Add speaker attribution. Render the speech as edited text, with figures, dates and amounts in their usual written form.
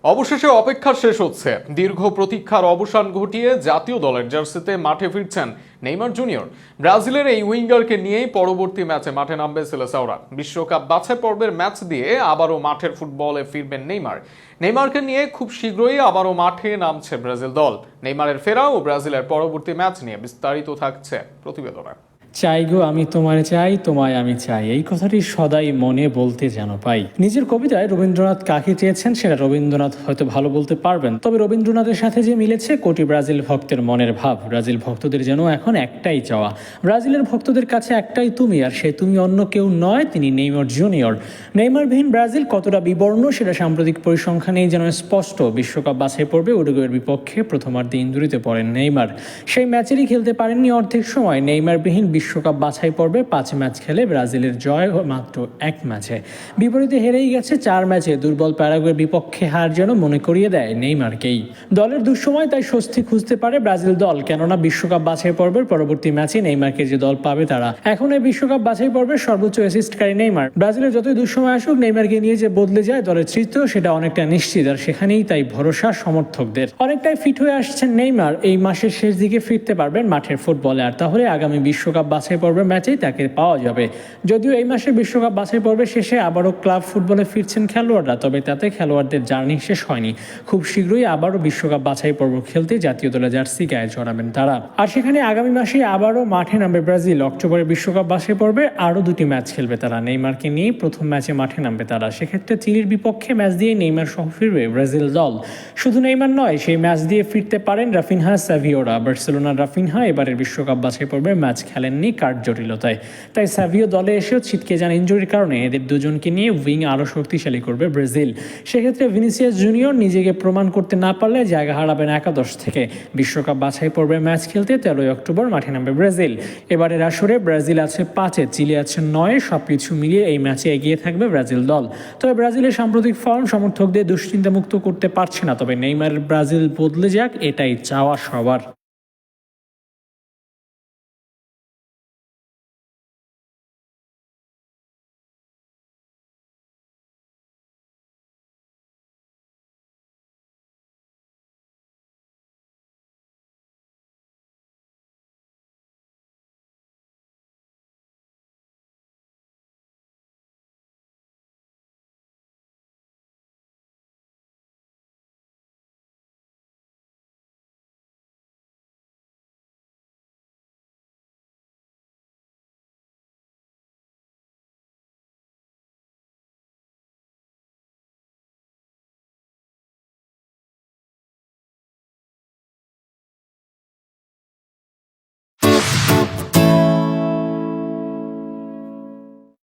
Speaker 1: অবশেষে অপেক্ষা শেষ হচ্ছে। দীর্ঘ প্রতীক্ষার অবসান ঘটিয়ে জাতীয় দলের জার্সিতে মাঠে ফিরছেন নেইমার জুনিয়র। ব্রাজিলের এই উইঙ্গারকে নিয়েই পরবর্তী ম্যাচে মাঠে নামবে সেলেসাওরা। বিশ্বকাপ বাছাই পর্বের ম্যাচ দিয়ে আবারও মাঠের ফুটবলে ফিরবেন নেইমার। নেইমারকে নিয়ে খুব শীঘ্রই আবারও মাঠে নামছে ব্রাজিল দল। নেইমারের ফেরা ও ব্রাজিলের পরবর্তী ম্যাচ নিয়ে বিস্তারিত থাকছে প্রতিবেদনে।
Speaker 2: চাই গো আমি তোমায় চাই, তোমায় আমি চাই, এই কথাটি সদাই মনে বলতে যেন পাই। নিজের কবিতায় রবীন্দ্রনাথ কাকে চেয়েছেন সেটা রবীন্দ্রনাথ হয়তো ভালো বলতে পারবেন, তবে রবীন্দ্রনাথের সাথে যে মিলেছে কোটি ব্রাজিল ভক্তের মনের ভাব। ব্রাজিল ভক্তদের যেন এখন একটাই চাওয়া, ব্রাজিলের ভক্তদের কাছে একটাই তুমি, আর সে তুমি অন্য কেউ নয়, তিনি নেইমার জুনিয়র। নেইমারবিহীন ব্রাজিল কতটা বিবর্ণ সেটা সাম্প্রতিক পরিসংখ্যানেই যেন স্পষ্ট। বিশ্বকাপ বাছাই পর্বে উরুগুয়ের বিপক্ষে প্রথমার্ধে ইনজুরিতে পড়েন নেইমার, সেই ম্যাচেরই খেলতে পারেননি অর্ধেক সময়। নেইমারবিহীন বিশ্বকাপ বাছাই পর্বে 5 ম্যাচ খেলে ব্রাজিলের জয় মাত্র 1 ম্যাচে, বিপরীতে হেরেই গেছে 4 ম্যাচে। দুর্বল প্যারাগুয়ের বিপক্ষে হার যেন মনে করিয়ে দেয় নেইমারকেই। দলের দুঃসময় তাই স্বস্তি খুঁজতে পারে ব্রাজিল দল, কেননা বিশ্বকাপ বাছাই পর্বের পরবর্তী ম্যাচে নেইমারকে যে দল পাবে তারা। এখন এই বিশ্বকাপ বাছাই পর্বের সর্বোচ্চ অ্যাসিস্টকারী নেইমার। ব্রাজিলের যতই দুঃসময় আসুক, নেইমারকে নিয়ে যে বদলে যায় দলের চিত্র সেটা অনেকটা নিশ্চিত, আর সেখানেই তাই ভরসা সমর্থকদের। অনেকটাই ফিট হয়ে আসছেন নেইমার, এই মাসের শেষ দিকে ফিরতে পারবেন মাঠের ফুটবলে, আর তাহলে আগামী বিশ্বকাপ বাছাই পর্বের ম্যাচেই তাকে পাওয়া যাবে। যদিও এই মাসে বিশ্বকাপ বাছাই পর্বের শেষে আবারও ক্লাব ফুটবলে ফিরছেন খেলোয়াড়রা, তবে তাতে খেলোয়াড়দের জার্নি শেষ হয়নি। খুব শীঘ্রই আবারও বিশ্বকাপ বাছাই পর্ব খেলতে জাতীয় দলের জার্সি গায়ে জড়াবেন তারা, আর সেখানে আগামী মাসে আবারও মাঠে নামবে ব্রাজিল। অক্টোবরে বিশ্বকাপ বাছাই পর্বে আরও 2টি ম্যাচ খেলবে তারা। নেইমারকে নিয়ে প্রথম ম্যাচে মাঠে নামবে তারা, সেক্ষেত্রে চিলির বিপক্ষে ম্যাচ দিয়ে নেইমার সহ ফিরবে ব্রাজিল দল। শুধু নেইমার নয়, সেই ম্যাচ দিয়ে ফিরতে পারেন রাফিনহা, সাভিওরা। বার্সেলোনার রাফিনহা এবারের বিশ্বকাপ বাছাই পর্বে ম্যাচ খেলেননি কার্ড জটিলতায়, তাই সাভিও দলে এসেও ছিটকে যান ইনজুরির কারণে। এদের দুজনকে নিয়ে উইং আরও শক্তিশালী করবে ব্রাজিল। সেক্ষেত্রে ভিনিসিয়াস জুনিয়র নিজেকে প্রমাণ করতে না পারলে জায়গা হারাবেন একাদশ থেকে। বিশ্বকাপ বাছাই পর্বে ম্যাচ খেলতে 13 অক্টোবর মাঠে নামবে ব্রাজিল। এবারের আসরে ব্রাজিল আছে 5-এ, চিলি আছে 9-এ। সবকিছু মিলিয়ে এই ম্যাচে এগিয়ে থাকবে ব্রাজিল দল। তবে ব্রাজিলের সাম্প্রতিক ফর্ম সমর্থকদের দুশ্চিন্তা মুক্ত করতে পারছে না, তবে নেইমারের ব্রাজিল বদলে যাক এটাই চাওয়া সবার।